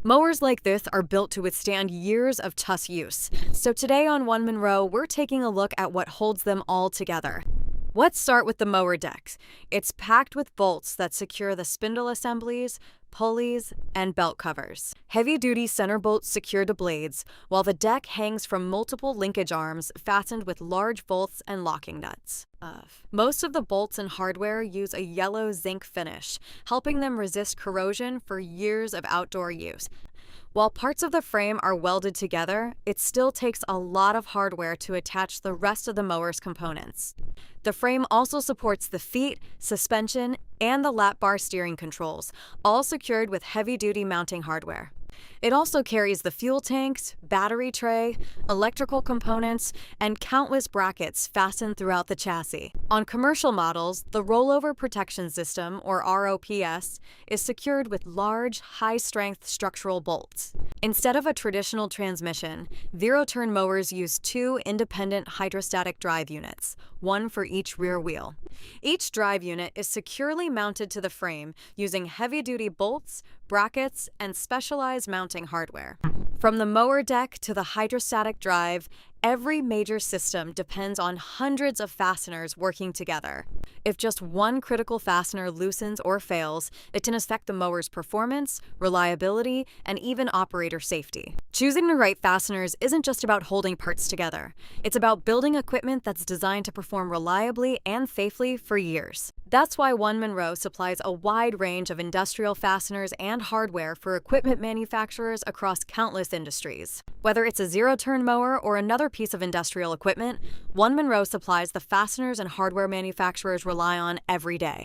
Mowers like this are built to withstand years of tough use. So today on OneMonroe, we're taking a look at what holds them all together. Let's start with the mower deck. It's packed with bolts that secure the spindle assemblies, pulleys, and belt covers. Heavy-duty center bolts secure the blades, while the deck hangs from multiple linkage arms fastened with large bolts and locking nuts. Most of the bolts and hardware use a yellow zinc finish, helping them resist corrosion for years of outdoor use. While parts of the frame are welded together, it still takes a lot of hardware to attach the rest of the mower's components. The frame also supports the feet, suspension, and the lap bar steering controls, all secured with heavy-duty mounting hardware. It also carries the fuel tanks, battery tray, electrical components, and countless brackets fastened throughout the chassis. On commercial models, the rollover protection system, or ROPS, is secured with large, high-strength structural bolts. Instead of a traditional transmission, zero-turn mowers use two independent hydrostatic drive units, one for each rear wheel. Each drive unit is securely mounted to the frame using heavy-duty bolts, brackets, and specialized mounting hardware. From the mower deck to the hydrostatic drive, every major system depends on hundreds of fasteners working together. If just one critical fastener loosens or fails, it can affect the mower's performance, reliability, and even operator safety. Choosing the right fasteners isn't just about holding parts together. It's about building equipment that's designed to perform reliably and safely for years. That's why OneMonroe supplies a wide range of industrial fasteners and hardware for equipment manufacturers across countless industries. Whether it's a zero-turn mower or another piece of industrial equipment, OneMonroe supplies the fasteners and hardware manufacturers rely on every day.